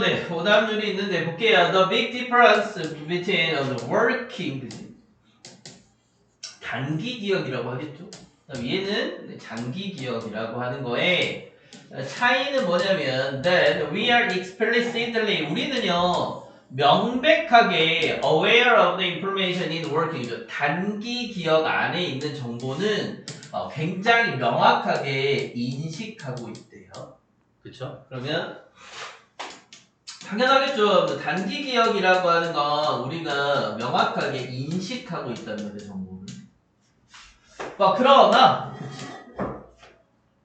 네, 오답률이 있는데 볼게요. The big difference between the working 그지? 단기 기억이라고 하겠죠. 그럼 얘는 네, 장기 기억이라고 하는 거에 차이는 뭐냐면 that we are explicitly 우리는요 명백하게 aware of the information in working 단기 기억 안에 있는 정보는 굉장히 명확하게 인식하고 있대요. 그쵸? 그러면 당연하겠죠. 단기 기억이라고 하는 건 우리가 명확하게 인식하고 있다는 거죠, 정보를. 그러나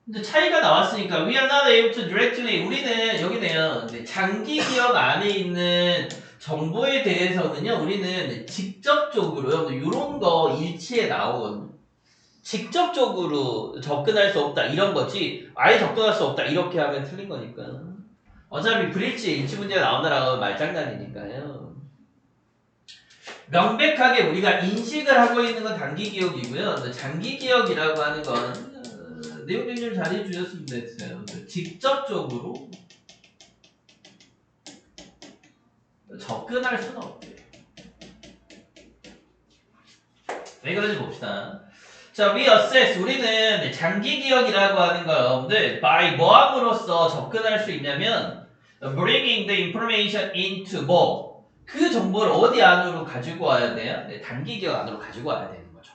이제 차이가 나왔으니까 we are not able to directly 우리는 여기네요. 장기 기억 안에 있는 정보에 대해서는요. 우리는 직접적으로요. 이런 거 일치에 나오거든요. 직접적으로 접근할 수 없다 이런 거지 아예 접근할 수 없다 이렇게 하면 틀린 거니까. 어차피 브릿지 일치 문제가 나오느라고 말장난이니까요. 명백하게 우리가 인식을 하고 있는 건 단기 기억이고요. 장기 기억이라고 하는 건 내용 정리를 잘 해주셨으면 됐어요. 직접적으로 접근할 수는 없대요. 왜 그런지 봅시다. 자, we assess 우리는 장기 기억이라고 하는 거 여러분들 by 뭐함으로써 접근할 수 있냐면 bringing the information into 뭐 그 정보를 어디 안으로 가지고 와야 돼요? 네, 단기 기억 안으로 가지고 와야 되는 거죠.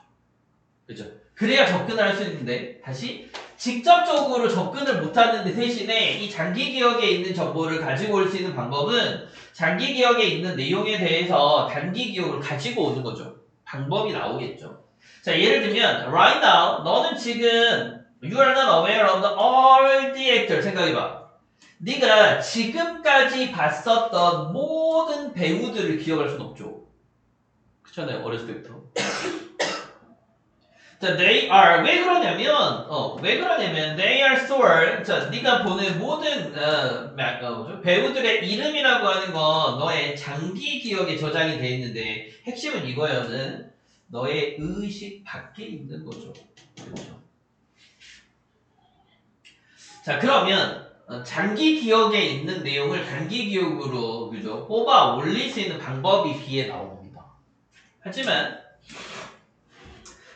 그죠? 그래야 접근을 할 수 있는데 다시 직접적으로 접근을 못하는데 대신에 이 장기 기억에 있는 정보를 가지고 올 수 있는 방법은 장기 기억에 있는 내용에 대해서 단기 기억을 가지고 오는 거죠. 방법이 나오겠죠. 자, 예를 들면 right now 너는 지금 you are not aware of the all the actors 생각해봐. 네가 지금까지 봤었던 모든 배우들을 기억할 수는 없죠. 그렇잖아요. 어렸을 때부터. 자, they are 왜 그러냐면 they are stored. 자, 네가 보는 모든 배우들의 이름이라고 하는 건 너의 장기 기억에 저장이 돼 있는데 핵심은 이거예요. 너의 의식 밖에 있는 거죠. 그렇죠? 자, 그러면 장기 기억에 있는 내용을 단기 기억으로 그죠? 뽑아 올릴 수 있는 방법이 B에 나옵니다. 하지만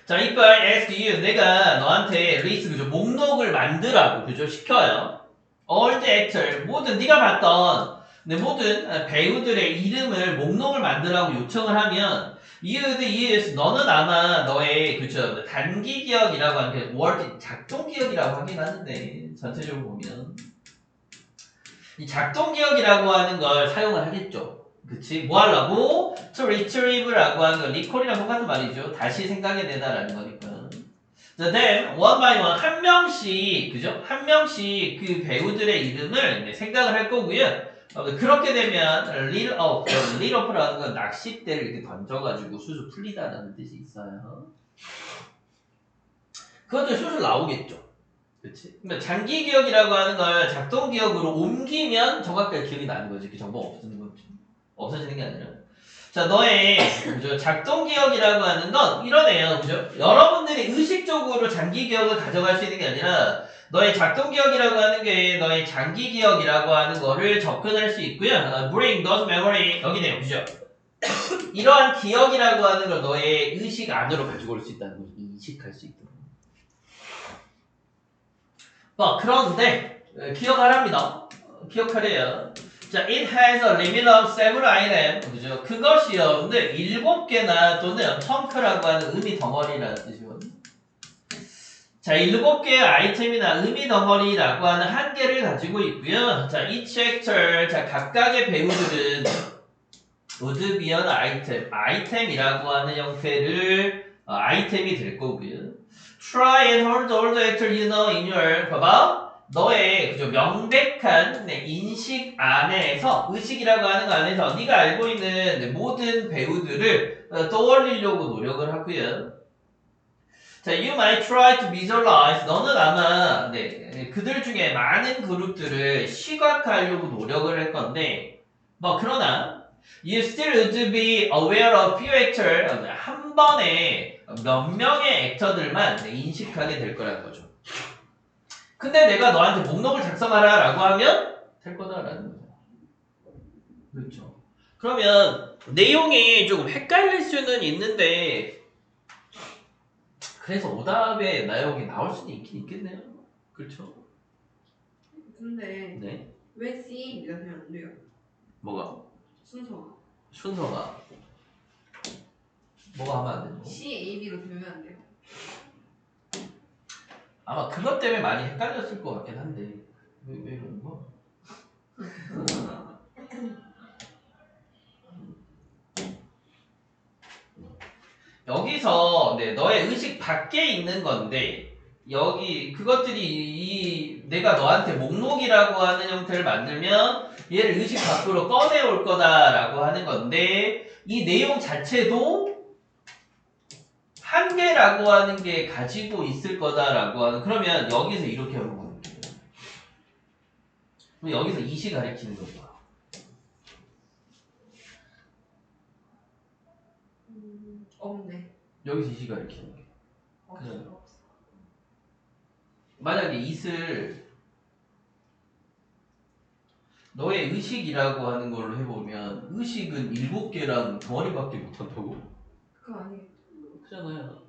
자, if I ask you 내가 너한테 리스트 그죠? 목록을 만들라고 그죠? 시켜요. All the actor 모든 네가 봤던 모든 배우들의 이름을 목록을 만들라고 요청을 하면 you'd use 너는 아마 너의 그죠? 단기 기억이라고 하는 게 word 작동 기억이라고 하긴 하는데 전체적으로 보면 이 작동 기억이라고 하는 걸 사용을 하겠죠. 그치? 뭐 하려고? to retrieve라고 하는 거 리콜이랑 똑같은 말이죠. 다시 생각해내다라는 거니까. 자, then one by one 한 명씩 그죠? 한 명씩 그 배우들의 이름을 생각을 할 거고요. 그렇게 되면 lead off라는 건 낚싯대를 이렇게 던져가지고 술술 풀리다라는 뜻이 있어요. 그것도 술술 나오겠죠. 그치? 그러니까 장기 기억이라고 하는 걸 작동 기억으로 옮기면 정확하게 기억이 나는 거지. 그 정보가 없어지는 게 아니라. 자, 너의 그죠? 작동 기억이라고 하는 건 이러네요. 그죠? 여러분들이 의식적으로 장기 기억을 가져갈 수 있는 게 아니라 너의 작동 기억이라고 하는 게 너의 장기 기억이라고 하는 거를 접근할 수 있고요. bring those memory 여기네요. 그죠? 이러한 기억이라고 하는 걸 너의 의식 안으로 가지고 올 수 있다는 걸 인식할 수 있도록. 그런데 기억하랍니다. 기억하래요. 자, it has a limit of several items. 그죠? 그것이요. 근데 7개나 또는 chun크라고 하는 의미 덩어리라는 뜻이거든요. 자, 7개의 아이템이나 의미 덩어리라고 하는 한계를 가지고 있고요. 자, each actor. 자, 각각의 배우들은 would be an item. 아이템이라고 하는 형태를 아이템이 될 거고요. Try and hold all the actor you know in your 봐봐. 너의 그죠 명백한 인식 안에서 의식이라고 하는 거 안에서 네가 알고 있는 모든 배우들을 떠올리려고 노력을 하고요. 자, you might try to visualize. 너는 아마 그들 중에 많은 그룹들을 시각화하려고 노력을 할 건데 그러나 you still would be aware of few actors. 한 번에 몇 명의 액터들만 인식하게 될 거라는 거죠. 근데 내가 너한테 목록을 작성하라 라고 하면 될 거다라는 거죠. 그렇죠. 그러면 내용이 조금 헷갈릴 수는 있는데 그래서 오답에 내용이 나올 수는 있긴 있겠네요. 그렇죠? 근데 네. 왜 CAB가 되면 안 돼요? 뭐가? 순서가 뭐가 하면 안 되는 거? CAB로 되면 안 돼요? 아마 그것 때문에 많이 헷갈렸을 것 같긴 한데 왜 이러는 거야? 여기서 네, 너의 의식 밖에 있는 건데 여기 그것들이 내가 너한테 목록이라고 하는 형태를 만들면 얘를 의식 밖으로 꺼내올 거다라고 하는 건데 이 내용 자체도 한계라고 하는 게 가지고 있을 거다라고 하는 그러면 여기서 이렇게 하는 거예요. 그럼 여기서 이시 가리키는 거죠. 없네. 여기서 이시 가리키는 게. 없어. 만약에 it을 너의 의식이라고 하는 걸로 해보면 의식은 7개랑 덩어리밖에 못한다고? 그거 아니에요. 그잖아요.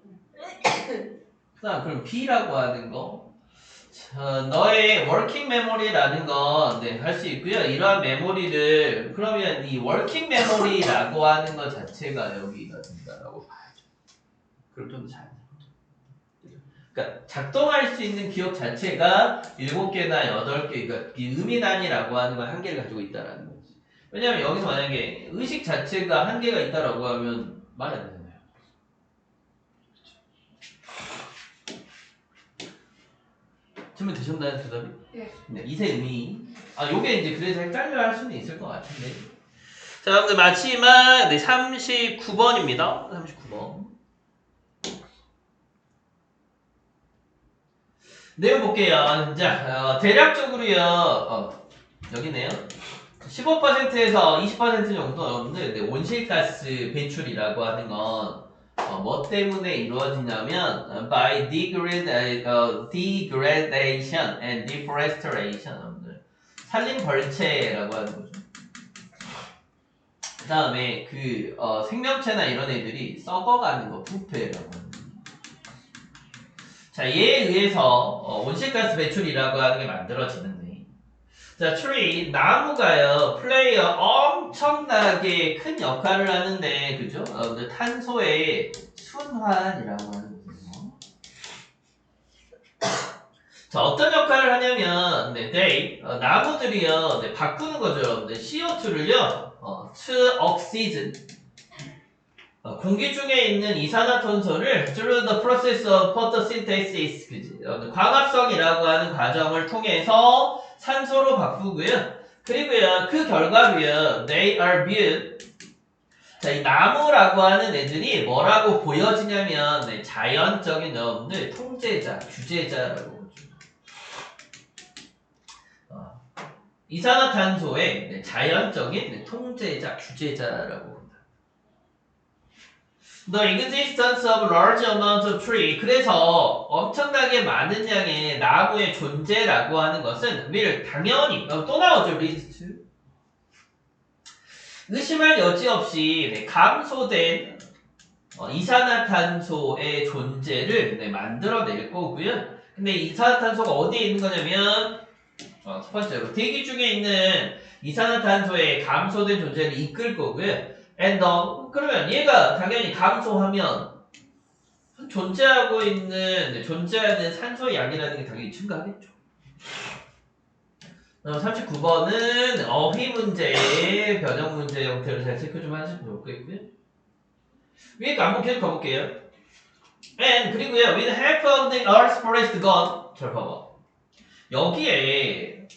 자, 그럼 B라고 하는 거. 자, 너의 워킹 메모리라는 건 네, 할 수 있고요. 이러한 메모리를 그러면 이 워킹 메모리라고 하는 것 자체가 여기가 된다라고 봐야죠. 그럼 좀 잘. 그러니까 작동할 수 있는 기억 자체가 7개나 8개, 그러니까 이 의미 단위라고 하는 건 한계를 가지고 있다라는 거지. 왜냐면 여기서 만약에 의식 자체가 한계가 있다라고 하면 말이 안 되잖아요. 질문 되셨나요, 대답이? 네. 네, 이세 의미. 아, 요게 이제 그래서 헷갈려 할 수는 있을 것 같은데. 자, 여러분들 마지막 네, 39번입니다. 39번. 내용 볼게요. 자, 대략적으로요. 여기네요. 15%에서 20% 정도 여러분들 온실가스 배출이라고 하는 건 뭐 때문에 이루어지냐면 by degradation and deforestation 여러분들 산림 벌채라고 하는 거죠. 그 다음에 그 생명체나 이런 애들이 썩어가는 거 부패라고 하는 거. 자, 얘에 의해서 온실가스 배출이라고 하는 게 만들어지는데 자, tree, 나무가요, 플레이어 엄청나게 큰 역할을 하는데, 그죠? 탄소의 순환이라고 하는 거죠. 자, 어떤 역할을 하냐면, 네, they, 나무들이요, 네, 바꾸는 거죠, 여러분들. CO2를요, to oxygen. 공기 중에 있는 이산화탄소를 through the process of photosynthesis, 그지? 광합성이라고 하는 과정을 통해서 산소로 바꾸고요. 그리고요, 그 결과로요, they are viewed. 자, 이 나무라고 하는 애들이 뭐라고 보여지냐면, 네, 자연적인 여러분들 통제자, 규제자라고 보죠. 이산화탄소의 네, 자연적인 네, 통제자, 규제자라고. The existence of large amount of tree. 그래서 엄청나게 많은 양의 나무의 존재라고 하는 것은 will 당연히 또 나오죠. lead to 의심할 여지 없이 네, 감소된 이산화탄소의 존재를 네, 만들어낼 거고요. 근데 이산화탄소가 어디에 있는 거냐면 첫 번째로 대기 중에 있는 이산화탄소의 감소된 존재를 이끌 거고요. and 그러면 얘가 당연히 감소하면 존재하는 산소의 양이라는 게 당연히 증가하겠죠. 39번은 어휘 문제의 변형 문제 형태로 잘 체크 좀 하시면 좋겠고요. 위에 거 한번 계속 가볼게요. and 그리고요, with half of the earth's forest gone. 잘 봐봐. 여기에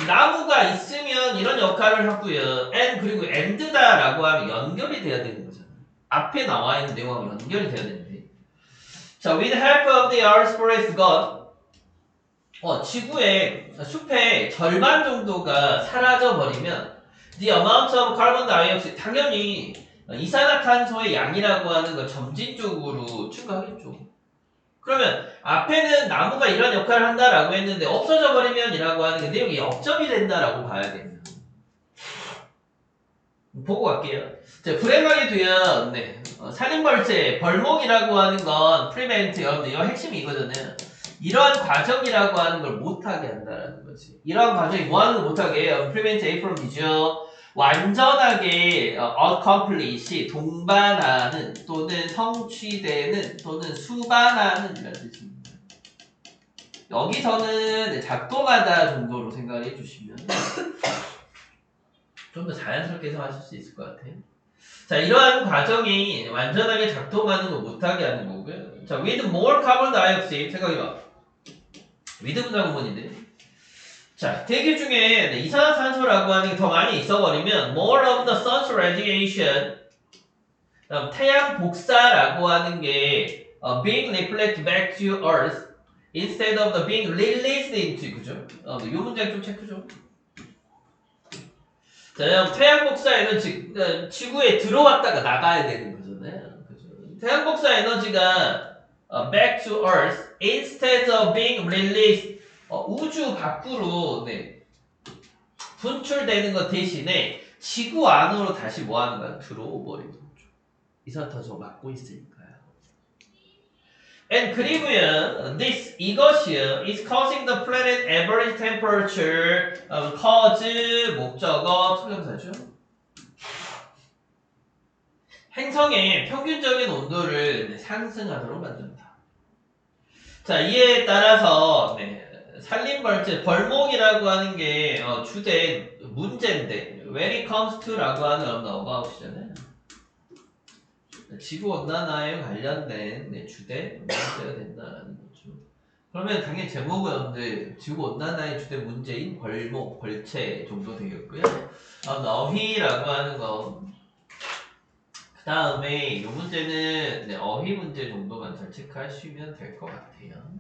나무가 있으면 이런 역할을 하고요. and 그리고 and다라고 하면 연결이 돼야 되는 거잖아요. 앞에 나와 있는 내용하고 연결이 돼야 되는데. 자, with half of the earth's forest gone. 지구의 숲의 절반 정도가 사라져 버리면 the amount of carbon dioxide 당연히 이산화탄소의 양이라고 하는 건 점진적으로 증가하겠죠. 그러면 앞에는 나무가 이런 역할을 한다라고 했는데 없어져 버리면이라고 하는 게 내용이 역점이 된다라고 봐야 됩니다. 보고 갈게요. 자, 불행하게 되면 네. 살인벌죄, 벌목이라고 하는 건 프리벤트 여러분들 이거 핵심이 이거잖아요. 이러한 과정이라고 하는 걸 못하게 한다는 거지. 이러한 과정이 뭐 하는 걸 못하게 해요? 프리벤트 A from B죠. 완전하게 accomplish이 동반하는 또는 성취되는 또는 수반하는 이라는 뜻입니다. 여기서는 작동하다 정도로 생각을 해주시면 좀 더 자연스럽게 해석하실 수 있을 것 같아요. 자, 이러한 과정이 완전하게 작동하는 거 못하게 하는 거고요. 자, with more carbon dioxide 생각해봐. with 분사 구문인데. 자, 대기 중에 이산화탄소라고 하는 게 더 많이 있어버리면 more of the sun's radiation 그다음 태양 복사라고 하는 게 being reflected back to earth instead of the being released into 그죠? 이 문장 좀 체크 좀. 자, 태양 복사 에너지 지구에 들어왔다가 나가야 되는 거잖아요. 그죠? 태양 복사 에너지가 back to earth instead of being released 우주 밖으로 네, 분출되는 것 대신에 지구 안으로 다시 뭐 하는 거야? 들어오버리는 거죠. 이산화탄소 막고 있으니까요. And 그리고요, 이것이요, is causing the planet average temperature, cause 목적어 투명사죠. 행성의 평균적인 온도를 상승하도록 만든다. 자, 이에 따라서 네, 산림벌죄, 벌목이라고 하는 게 주된 문제인데 when it comes to라고 하는 about이잖아요. 지구온난화에 관련된 주된 문제가 된다는 거죠. 그러면 당연히 제목은 여러분들 지구온난화의 주된 문제인 벌목, 벌채 정도 되겠고요. 어휘라고 하는 거. 그 다음에 이 문제는 어휘 문제 정도만 잘 체크하시면 될 것 같아요.